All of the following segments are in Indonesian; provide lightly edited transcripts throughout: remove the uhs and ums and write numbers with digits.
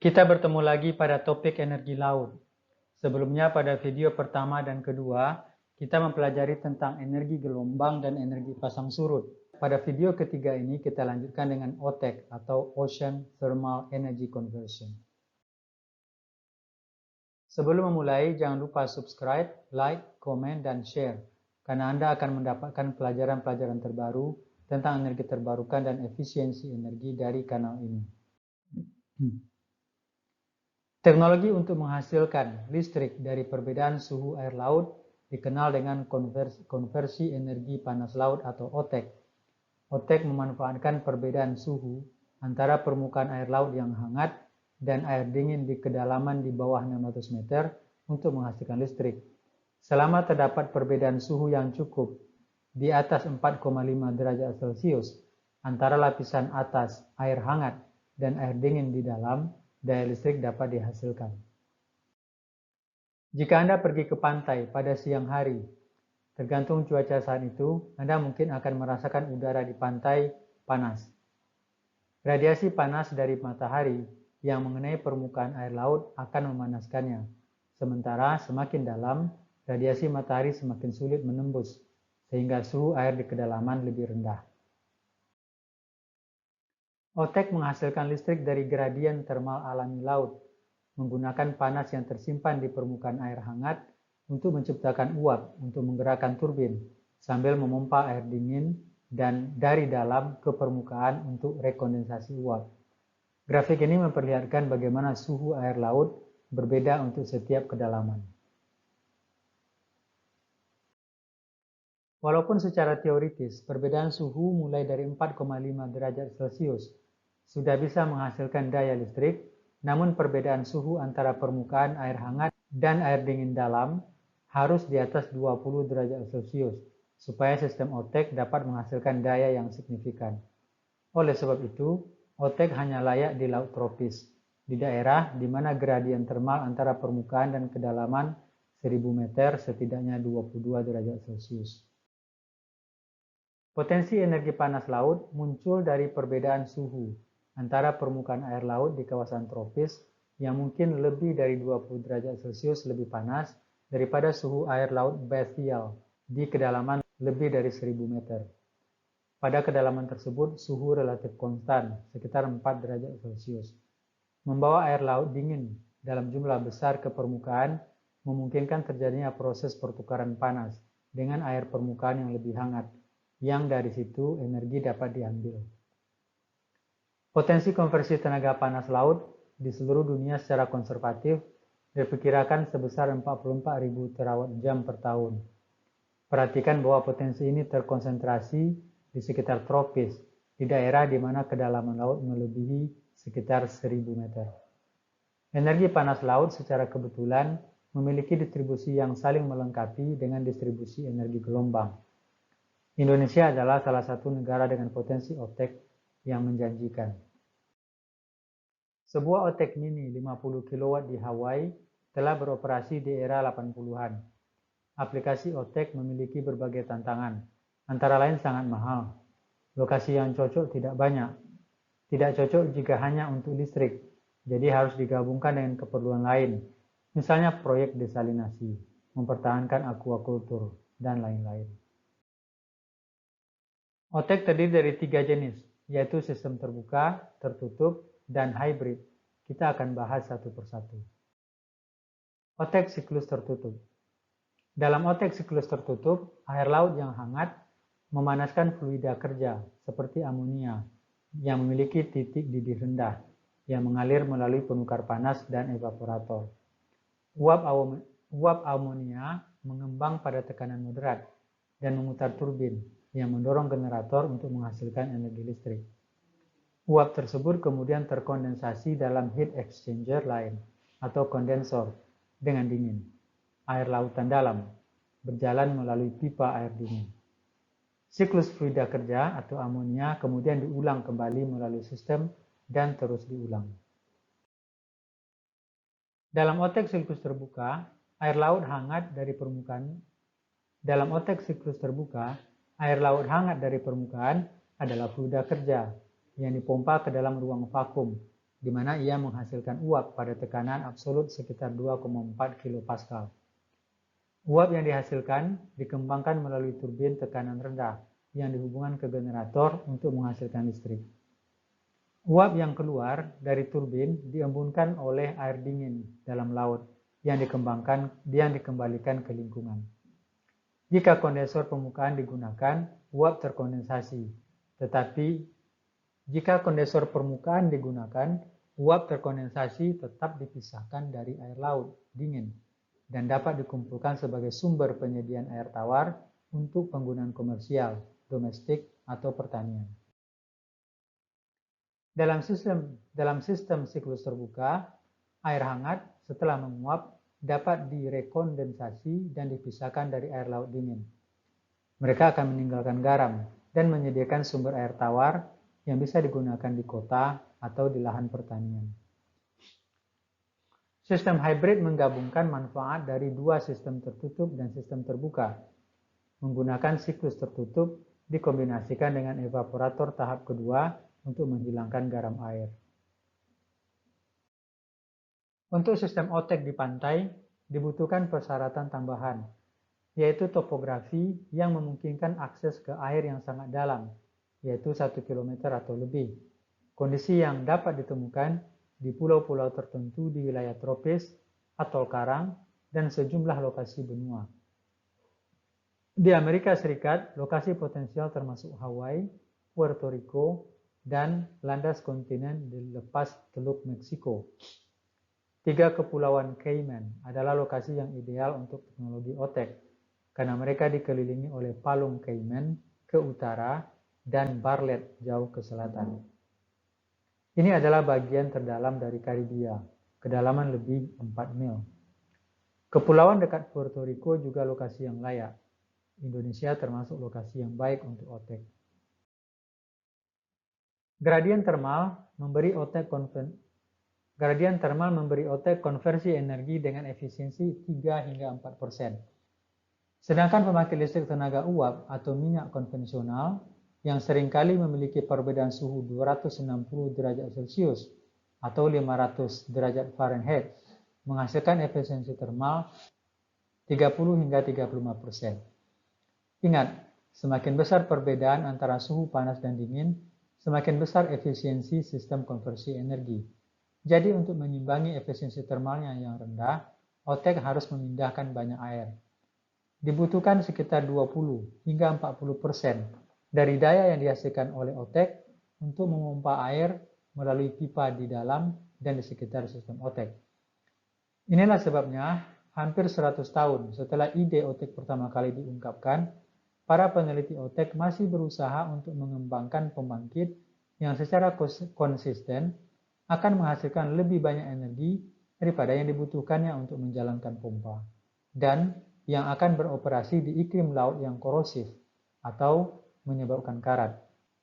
Kita bertemu lagi pada topik energi laut. Sebelumnya pada video pertama dan kedua, kita mempelajari tentang energi gelombang dan energi pasang surut. Pada video ketiga ini kita lanjutkan dengan OTEC atau Ocean Thermal Energy Conversion. Sebelum memulai, jangan lupa subscribe, like, komen, dan share, karena Anda akan mendapatkan pelajaran-pelajaran terbaru tentang energi terbarukan dan efisiensi energi dari kanal ini. Teknologi untuk menghasilkan listrik dari perbedaan suhu air laut dikenal dengan konversi energi panas laut atau OTEC. OTEC memanfaatkan perbedaan suhu antara permukaan air laut yang hangat dan air dingin di kedalaman di bawah 600 meter untuk menghasilkan listrik. Selama terdapat perbedaan suhu yang cukup di atas 4,5 derajat Celcius antara lapisan atas air hangat dan air dingin di dalam, daya listrik dapat dihasilkan. Jika Anda pergi ke pantai pada siang hari, tergantung cuaca saat itu, Anda mungkin akan merasakan udara di pantai panas. Radiasi panas dari matahari yang mengenai permukaan air laut akan memanaskannya. Sementara semakin dalam, radiasi matahari semakin sulit menembus, sehingga suhu air di kedalaman lebih rendah. OTEC menghasilkan listrik dari gradien termal alami laut, menggunakan panas yang tersimpan di permukaan air hangat untuk menciptakan uap untuk menggerakkan turbin, sambil memompa air dingin dan dari dalam ke permukaan untuk rekondensasi uap. Grafik ini memperlihatkan bagaimana suhu air laut berbeda untuk setiap kedalaman. Walaupun secara teoritis perbedaan suhu mulai dari 4,5 derajat Celcius sudah bisa menghasilkan daya listrik, namun perbedaan suhu antara permukaan air hangat dan air dingin dalam harus di atas 20 derajat Celcius supaya sistem OTEC dapat menghasilkan daya yang signifikan. Oleh sebab itu, OTEC hanya layak di laut tropis, di daerah di mana gradien termal antara permukaan dan kedalaman 1000 meter setidaknya 22 derajat Celcius. Potensi energi panas laut muncul dari perbedaan suhu antara permukaan air laut di kawasan tropis yang mungkin lebih dari 20 derajat Celcius lebih panas daripada suhu air laut bathyal di kedalaman lebih dari 1000 meter. Pada kedalaman tersebut, suhu relatif konstan, sekitar 4 derajat Celcius. Membawa air laut dingin dalam jumlah besar ke permukaan memungkinkan terjadinya proses pertukaran panas dengan air permukaan yang lebih hangat, yang dari situ energi dapat diambil. Potensi konversi tenaga panas laut di seluruh dunia secara konservatif diperkirakan sebesar 44.000 terawatt jam per tahun. Perhatikan bahwa potensi ini terkonsentrasi di sekitar tropis, di daerah di mana kedalaman laut melebihi sekitar 1000 meter. Energi panas laut secara kebetulan memiliki distribusi yang saling melengkapi dengan distribusi energi gelombang. Indonesia adalah salah satu negara dengan potensi OTEC yang menjanjikan. Sebuah OTEC mini 50 kW di Hawaii telah beroperasi di era 80-an. Aplikasi OTEC memiliki berbagai tantangan, antara lain sangat mahal. Lokasi yang cocok tidak banyak. Tidak cocok jika hanya untuk listrik, jadi harus digabungkan dengan keperluan lain, misalnya proyek desalinasi, mempertahankan aquaculture, dan lain-lain. OTEC terdiri dari 3 jenis, yaitu sistem terbuka, tertutup, dan hybrid. Kita akan bahas satu persatu. OTEC siklus tertutup. Dalam OTEC siklus tertutup, air laut yang hangat memanaskan fluida kerja seperti amonia yang memiliki titik didih rendah yang mengalir melalui penukar panas dan evaporator. Uap amonia mengembang pada tekanan moderat dan memutar turbin yang mendorong generator untuk menghasilkan energi listrik. Uap tersebut kemudian terkondensasi dalam heat exchanger lain atau kondensor dengan dingin, air lautan dalam, berjalan melalui pipa air dingin. Siklus fluida kerja atau amonia kemudian diulang kembali melalui sistem dan terus diulang. Dalam OTEC siklus terbuka, air laut hangat dari permukaan adalah fluida kerja yang dipompa ke dalam ruang vakum di mana ia menghasilkan uap pada tekanan absolut sekitar 2,4 kPa. Uap yang dihasilkan dikembangkan melalui turbin tekanan rendah yang dihubungkan ke generator untuk menghasilkan listrik. Uap yang keluar dari turbin diembunkan oleh air dingin dalam laut yang dikembalikan ke lingkungan. Jika kondensor permukaan digunakan, uap terkondensasi. Tetapi jika kondensor permukaan digunakan, uap terkondensasi tetap dipisahkan dari air laut dingin dan dapat dikumpulkan sebagai sumber penyediaan air tawar untuk penggunaan komersial, domestik, atau pertanian. Dalam sistem siklus terbuka, air hangat setelah menguap dapat direkondensasi dan dipisahkan dari air laut dingin. Mereka akan meninggalkan garam dan menyediakan sumber air tawar yang bisa digunakan di kota atau di lahan pertanian. Sistem hybrid menggabungkan manfaat dari dua sistem tertutup dan sistem terbuka. Menggunakan siklus tertutup dikombinasikan dengan evaporator tahap kedua untuk menghilangkan garam air. Untuk sistem OTEC di pantai, dibutuhkan persyaratan tambahan, yaitu topografi yang memungkinkan akses ke air yang sangat dalam, yaitu 1 km atau lebih. Kondisi yang dapat ditemukan di pulau-pulau tertentu di wilayah tropis, atol karang, dan sejumlah lokasi benua. Di Amerika Serikat, lokasi potensial termasuk Hawaii, Puerto Rico, dan landas kontinen di lepas Teluk Meksiko. 3 kepulauan Cayman adalah lokasi yang ideal untuk teknologi OTEC, karena mereka dikelilingi oleh palung Cayman ke utara dan Bartlett jauh ke selatan. Ini adalah bagian terdalam dari Karibia, kedalaman lebih 4 mil. Kepulauan dekat Puerto Rico juga lokasi yang layak. Indonesia termasuk lokasi yang baik untuk OTEC. Gradien termal memberi OTEC konversi energi dengan efisiensi 3 hingga 4%. Sedangkan pembangkit listrik tenaga uap atau minyak konvensional yang seringkali memiliki perbedaan suhu 260 derajat Celcius atau 500 derajat Fahrenheit menghasilkan efisiensi termal 30 hingga 35%. Ingat, semakin besar perbedaan antara suhu panas dan dingin, semakin besar efisiensi sistem konversi energi. Jadi untuk mengimbangi efisiensi termalnya yang rendah, OTEC harus memindahkan banyak air. Dibutuhkan sekitar 20 hingga 40% dari daya yang dihasilkan oleh OTEC untuk memompa air melalui pipa di dalam dan di sekitar sistem OTEC. Inilah sebabnya, hampir 100 tahun setelah ide OTEC pertama kali diungkapkan, para peneliti OTEC masih berusaha untuk mengembangkan pembangkit yang secara konsisten akan menghasilkan lebih banyak energi daripada yang dibutuhkannya untuk menjalankan pompa, dan yang akan beroperasi di iklim laut yang korosif atau menyebabkan karat,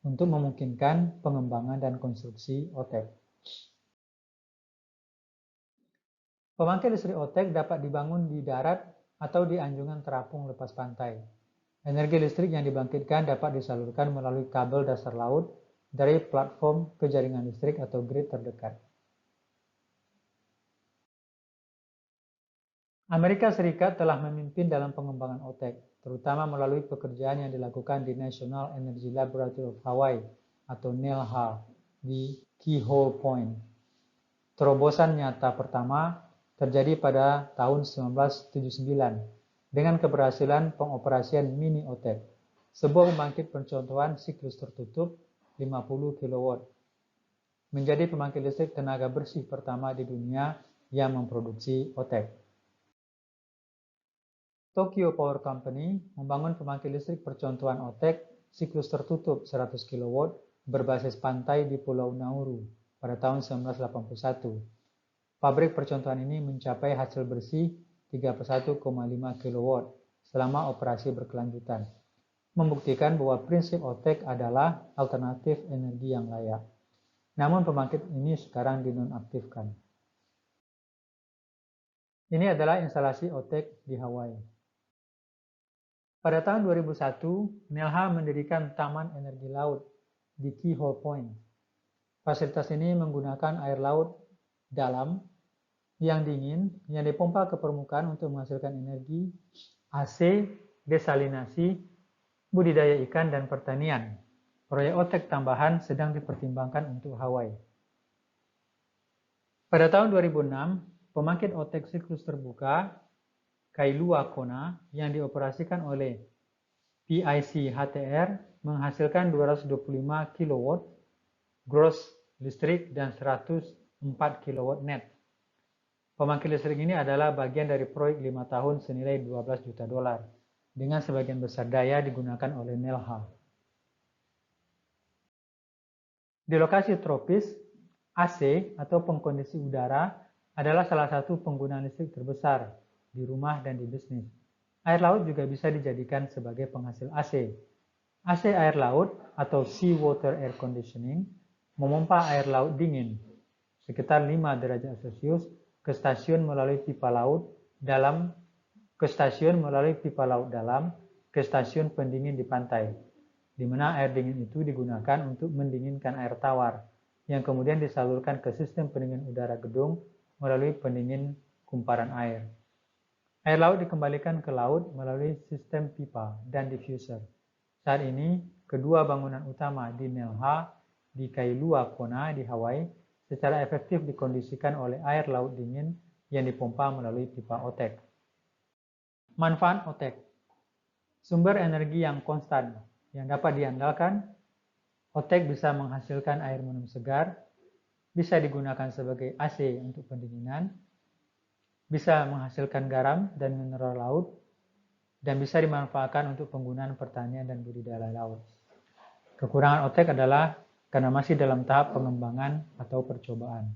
untuk memungkinkan pengembangan dan konstruksi OTEC. Pembangkit listrik OTEC dapat dibangun di darat atau di anjungan terapung lepas pantai. Energi listrik yang dibangkitkan dapat disalurkan melalui kabel dasar laut dari platform ke jaringan listrik atau grid terdekat. Amerika Serikat telah memimpin dalam pengembangan OTEC, terutama melalui pekerjaan yang dilakukan di National Energy Laboratory of Hawaii atau NELHA di Keyhole Point. Terobosan nyata pertama terjadi pada tahun 1979 dengan keberhasilan pengoperasian mini OTEC, sebuah pembangkit percontohan siklus tertutup 50 kW, menjadi pembangkit listrik tenaga bersih pertama di dunia yang memproduksi OTEC. Tokyo Power Company membangun pembangkit listrik percontohan OTEC siklus tertutup 100 kW berbasis pantai di Pulau Nauru pada tahun 1981. Pabrik percontohan ini mencapai hasil bersih 31,5 kW selama operasi berkelanjutan, membuktikan bahwa prinsip OTEC adalah alternatif energi yang layak. Namun pembangkit ini sekarang dinonaktifkan. Ini adalah instalasi OTEC di Hawaii. Pada tahun 2001, NELHA mendirikan Taman Energi Laut di Keyhole Point. Fasilitas ini menggunakan air laut dalam yang dingin yang dipompa ke permukaan untuk menghasilkan energi AC, desalinasi, budidaya ikan, dan pertanian. Proyek OTEK tambahan sedang dipertimbangkan untuk Hawaii. Pada tahun 2006, pembangkit OTEK siklus terbuka Kailua Kona yang dioperasikan oleh PIC HTR menghasilkan 225 kW gross listrik dan 104 kW net. Pembangkit listrik ini adalah bagian dari proyek 5 tahun senilai 12 juta dolar, dengan sebagian besar daya digunakan oleh Nelha. Di lokasi tropis, AC atau pengkondisi udara adalah salah satu penggunaan listrik terbesar di rumah dan di bisnis. Air laut juga bisa dijadikan sebagai penghasil AC. AC air laut atau Sea Water Air Conditioning memompa air laut dingin sekitar 5 derajat Celcius ke stasiun melalui pipa laut dalam ke stasiun pendingin di pantai, di mana air dingin itu digunakan untuk mendinginkan air tawar yang kemudian disalurkan ke sistem pendingin udara gedung melalui pendingin kumparan air. Air laut dikembalikan ke laut melalui sistem pipa dan diffuser. Saat ini, kedua bangunan utama di Nelha di Kailua Kona di Hawaii secara efektif dikondisikan oleh air laut dingin yang dipompa melalui pipa OTEK. Manfaat OTEK: sumber energi yang konstan yang dapat diandalkan. OTEK bisa menghasilkan air minum segar, bisa digunakan sebagai AC untuk pendinginan, bisa menghasilkan garam dan mineral laut, dan bisa dimanfaatkan untuk penggunaan pertanian dan budidaya laut. Kekurangan OTEK adalah karena masih dalam tahap pengembangan atau percobaan.